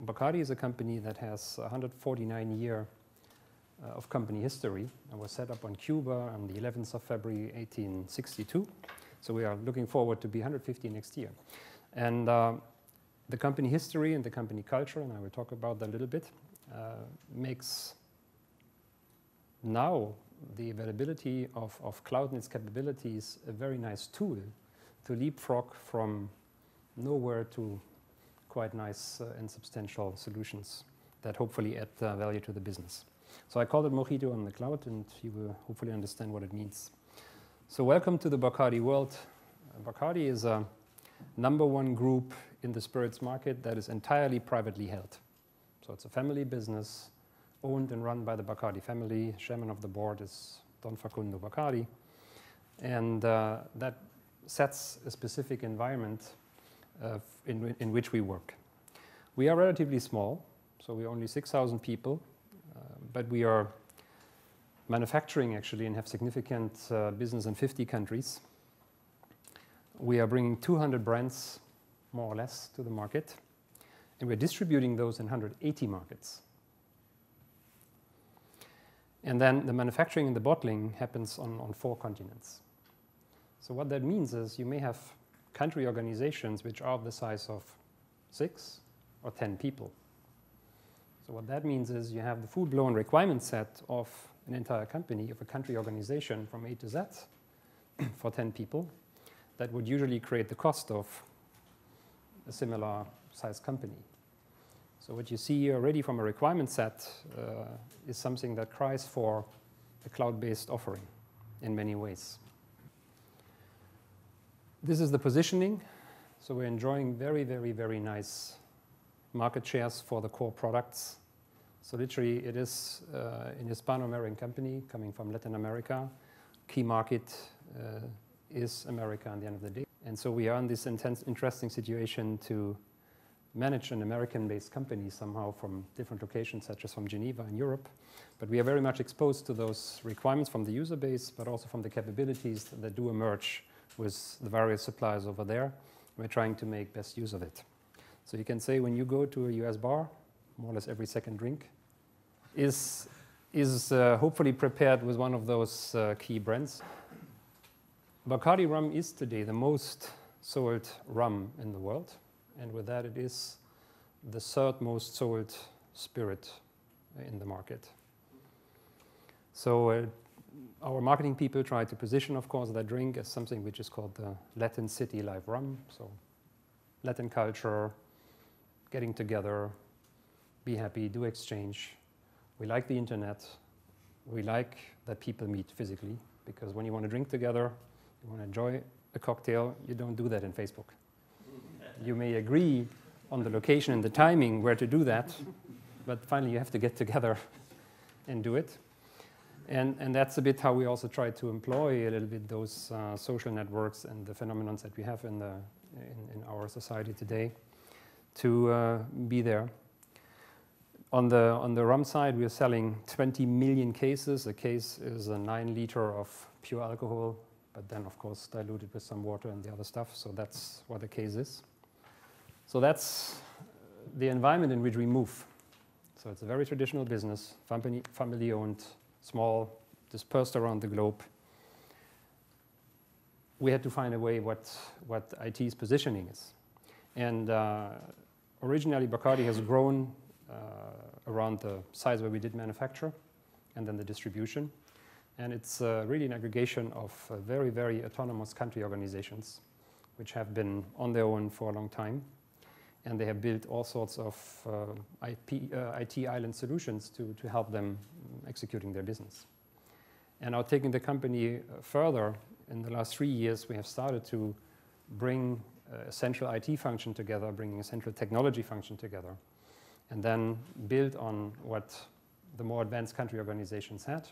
Bacardi is a company that has 149 years of company history and was set up on Cuba on the 11th of February 1862. So we are looking forward to be 150 next year. And the company history and the company culture, and I will talk about that a little bit, makes now the availability of cloud and its capabilities a very nice tool to leapfrog from nowhere to quite nice and substantial solutions that hopefully add value to the business. So I call it Mojito on the cloud, and you will hopefully understand what it means. So welcome to the Bacardi world. Bacardi is a #1 group in the spirits market that is entirely privately held. So it's a family business owned and run by the Bacardi family. Chairman of the board is Don Facundo Bacardi. And that sets a specific environment in which we work. We are relatively small, so we're only 6,000 people, but we are manufacturing actually and have significant business in 50 countries. We are bringing 200 brands, more or less, to the market, and we're distributing those in 180 markets. And then the manufacturing and the bottling happens on 4 continents. So what that means is you may have country organizations which are of the size of 6 or 10 people. So what that means is you have the full-blown requirement set of an entire company, of a country organization from A to Z for 10 people. That would usually create the cost of a similar size company. So what you see already from a requirement set is something that cries for a cloud-based offering in many ways. This is the positioning. So we're enjoying very, very, very nice market shares for the core products. So literally it is an Hispano-American company coming from Latin America. Key market is America at the end of the day. And so we are in this interesting situation to manage an American-based company somehow from different locations, such as from Geneva in Europe. But we are very much exposed to those requirements from the user base, but also from the capabilities that do emerge with the various suppliers over there. We're trying to make best use of it. So you can say when you go to a US bar, more or less every second drink is hopefully prepared with one of those key brands. Bacardi rum is today the most sold rum in the world. And with that, it is the 3rd most sold spirit in the market. So our marketing people try to position, of course, that drink as something which is called the Latin City Life Rum. So Latin culture, getting together, be happy, do exchange. We like the internet. We like that people meet physically, because when you want to drink together, you want to enjoy a cocktail, you don't do that in Facebook. You may agree on the location and the timing where to do that, but finally you have to get together and do it. And that's a bit how we also try to employ a little bit those social networks and the phenomena that we have in our society today to be there. On the rum side, we are selling 20 million cases. A case is a 9 liter of pure alcohol, but then, of course, diluted with some water and the other stuff. So that's what the case is. So that's the environment in which we move. So it's a very traditional business, family-owned, small, dispersed around the globe. We had to find a way what IT's positioning is. And originally, Bacardi has grown around the size where we did manufacture and then the distribution. And it's really an aggregation of very, very autonomous country organizations which have been on their own for a long time. And they have built all sorts of IT island solutions to help them executing their business. And now taking the company further, in the last 3 years, we have started to bring a central IT function together, bringing a central technology function together, and then build on what the more advanced country organizations had,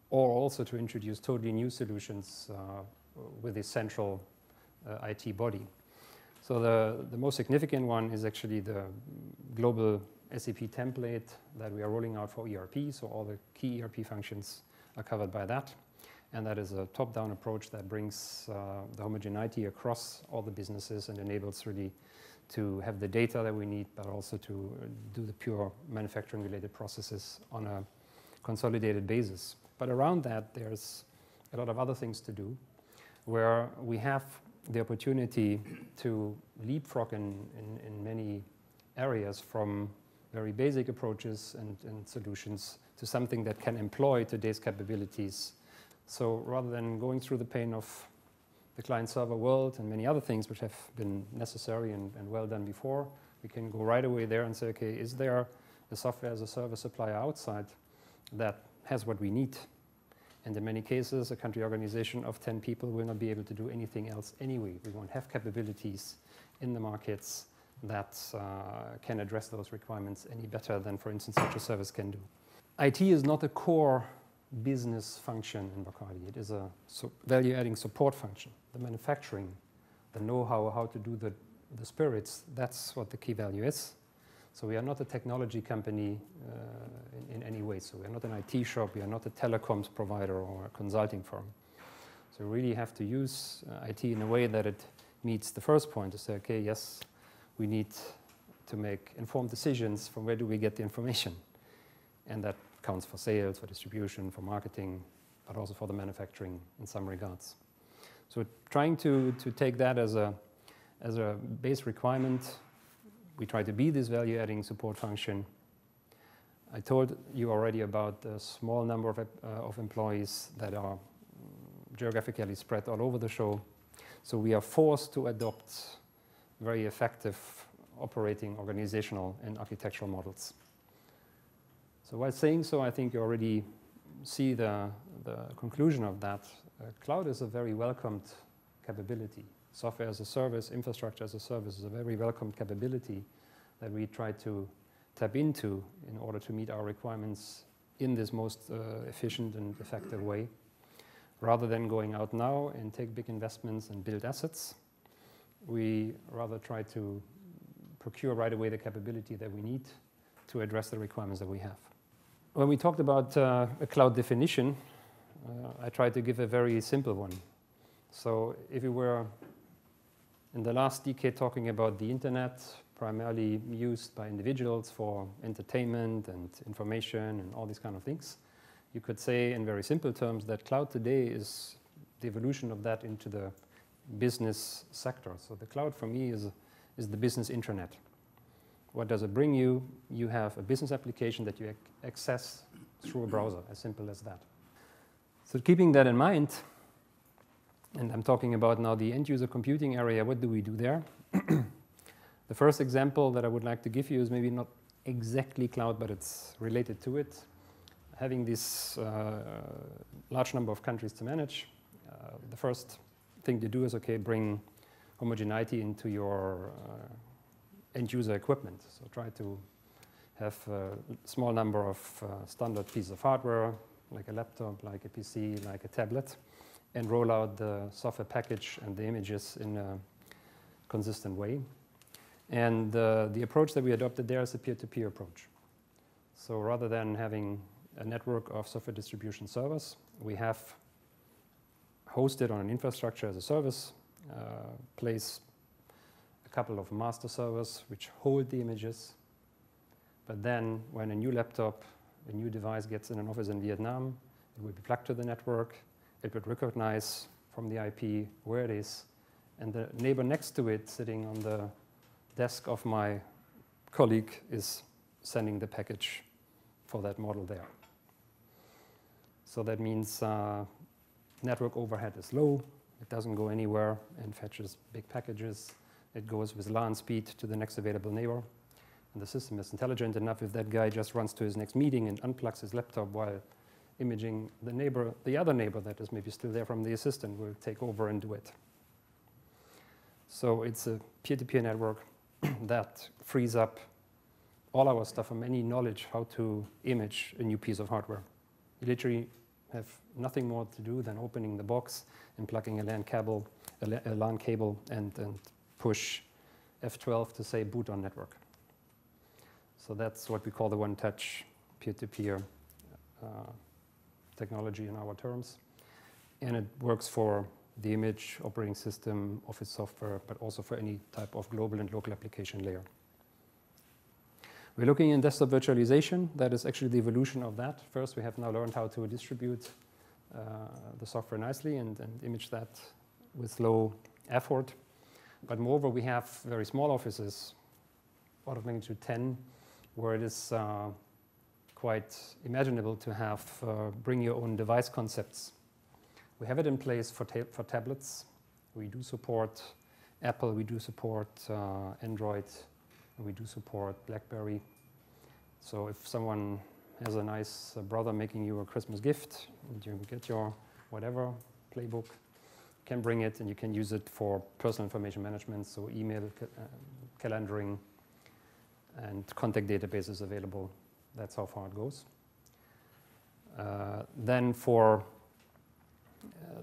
or also to introduce totally new solutions with this central IT body. So the most significant one is actually the global SAP template that we are rolling out for ERP. So all the key ERP functions are covered by that. And that is a top-down approach that brings the homogeneity across all the businesses and enables really to have the data that we need, but also to do the pure manufacturing-related processes on a consolidated basis. But around that, there's a lot of other things to do, where we have the opportunity to leapfrog in many areas from very basic approaches and solutions to something that can employ today's capabilities. So rather than going through the pain of the client-server world and many other things which have been necessary and well done before, we can go right away there and say, okay, is there a software as a service supplier outside that has what we need? And in many cases, a country organization of 10 people will not be able to do anything else anyway. We won't have capabilities in the markets that can address those requirements any better than, for instance, such a service can do. IT is not a core business function in Bacardi. It is a value-adding support function. The manufacturing, the know-how, how to do the spirits, that's what the key value is. So we are not a technology company in any way. So we are not an IT shop, we are not a telecoms provider or a consulting firm. So we really have to use IT in a way that it meets the first point, to say, okay, yes, we need to make informed decisions from where do we get the information. And that counts for sales, for distribution, for marketing, but also for the manufacturing in some regards. So trying to take that as a base requirement, we try to be this value-adding support function. I told you already about the small number of employees that are geographically spread all over the show. So we are forced to adopt very effective operating organizational and architectural models. So while saying so, I think you already see the conclusion of that. Cloud is a very welcomed capability. Software as a service, infrastructure as a service is a very welcomed capability that we try to tap into in order to meet our requirements in this most efficient and effective way. Rather than going out now and take big investments and build assets, we rather try to procure right away the capability that we need to address the requirements that we have. When we talked about a cloud definition, I tried to give a very simple one. So if we were in the last decade talking about the internet, primarily used by individuals for entertainment and information and all these kind of things, you could say in very simple terms that cloud today is the evolution of that into the business sector. So the cloud for me is the business intranet. What does it bring you? You have a business application that you access through a browser, as simple as that. So keeping that in mind, and I'm talking about now the end-user computing area, what do we do there? The first example that I would like to give you is maybe not exactly cloud, but it's related to it. Having this large number of countries to manage, the first thing to do is, okay, bring homogeneity into your end-user equipment. So try to have a small number of standard pieces of hardware, like a laptop, like a PC, like a tablet, and roll out the software package and the images in a consistent way. And the approach that we adopted there is a peer-to-peer approach. So rather than having a network of software distribution servers, we have hosted on an infrastructure as a service, place a couple of master servers which hold the images. But then when a new laptop, a new device gets in an office in Vietnam, it will be plugged to the network. It would recognize from the IP where it is. And the neighbor next to it, sitting on the desk of my colleague, is sending the package for that model there. So that means network overhead is low. It doesn't go anywhere and fetches big packages. It goes with LAN speed to the next available neighbor. And the system is intelligent enough if that guy just runs to his next meeting and unplugs his laptop while imaging the neighbor, the other neighbor that is maybe still there from the assistant will take over and do it. So it's a peer-to-peer network that frees up all our stuff from any knowledge how to image a new piece of hardware. You literally have nothing more to do than opening the box and plugging a LAN cable, and push F12 to say boot on network. So that's what we call the one-touch peer-to-peer technology in our terms. And it works for the image, operating system, office software, but also for any type of global and local application layer. We're looking in desktop virtualization. That is actually the evolution of that. First, we have now learned how to distribute the software nicely and image that with low effort. But moreover, we have very small offices, order of magnitude 10, where it is quite imaginable to have bring your own device concepts. We have it in place for tablets. We do support Apple, we do support Android, and we do support BlackBerry. So if someone has a nice brother making you a Christmas gift, and you get your whatever playbook, you can bring it and you can use it for personal information management, so email, calendaring, and contact databases available. That's how far it goes. Then for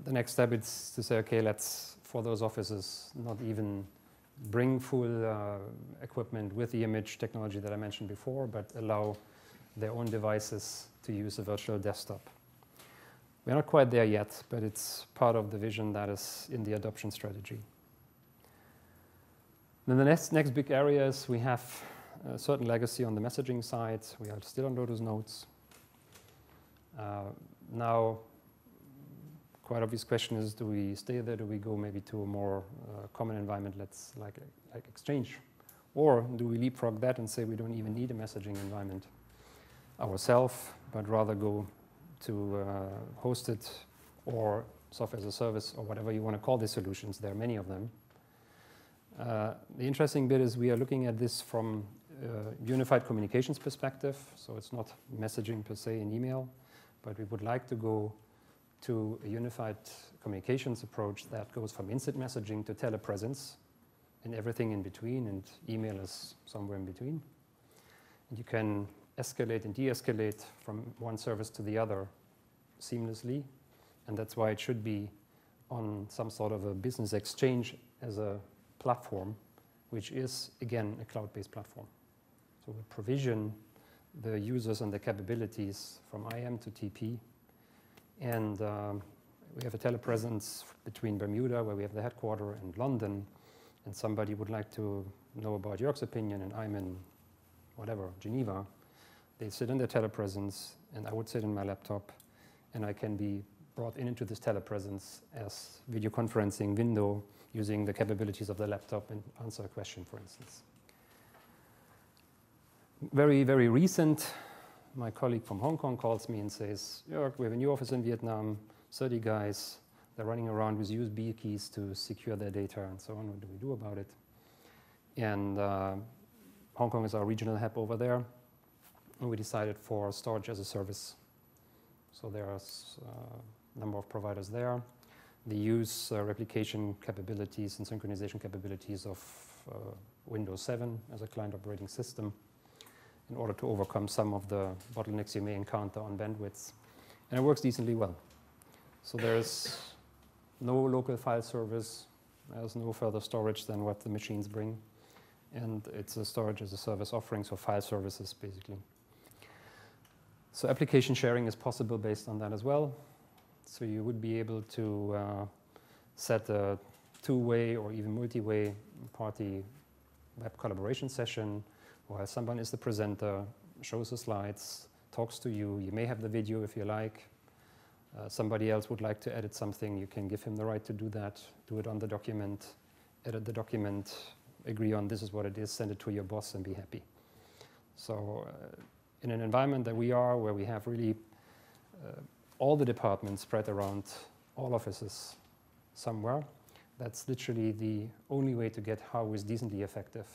the next step is to say, okay, let's, for those offices, not even bring full equipment with the image technology that I mentioned before, but allow their own devices to use a virtual desktop. We're not quite there yet, but it's part of the vision that is in the adoption strategy. Then the next big area is we have a certain legacy on the messaging side. We are still on Lotus Notes. Now, quite obvious question is, do we stay there? Do we go maybe to a more common environment, like Exchange? Or do we leapfrog that and say we don't even need a messaging environment ourselves, but rather go to hosted or software as a service or whatever you want to call these solutions? There are many of them. The interesting bit is we are looking at this from a unified communications perspective. So it's not messaging per se in email, but we would like to go to a unified communications approach that goes from instant messaging to telepresence and everything in between, and email is somewhere in between. And you can escalate and de-escalate from one service to the other seamlessly, and that's why it should be on some sort of a business exchange as a platform, which is, again, a cloud-based platform. So we provision the users and the capabilities from IM to TP, and we have a telepresence between Bermuda, where we have the headquarters, and London, and somebody would like to know about Joerg's opinion, and I'm in, whatever, Geneva. They sit in their telepresence, and I would sit in my laptop, and I can be brought into this telepresence as video conferencing window using the capabilities of the laptop and answer a question, for instance. Very, very recent, my colleague from Hong Kong calls me and says, Joerg, we have a new office in Vietnam, 30 guys, they're running around with USB keys to secure their data and so on. What do we do about it? And Hong Kong is our regional hub over there. And we decided for storage as a service. So there's a number of providers there. They use replication capabilities and synchronization capabilities of Windows 7 as a client operating system in order to overcome some of the bottlenecks you may encounter on bandwidth. And it works decently well. So there's no local file service. There's no further storage than what the machines bring. And it's a storage as a service offering, so file services, basically. So application sharing is possible based on that as well. So you would be able to set a two-way or even multi-way party web collaboration session while someone is the presenter, shows the slides, talks to you. You may have the video if you like. Somebody else would like to edit something. You can give him the right to do that, do it on the document, edit the document, agree on this is what it is, send it to your boss and be happy. So in an environment that we are, where we have really all the departments spread around all offices somewhere, that's literally the only way to get how is decently effective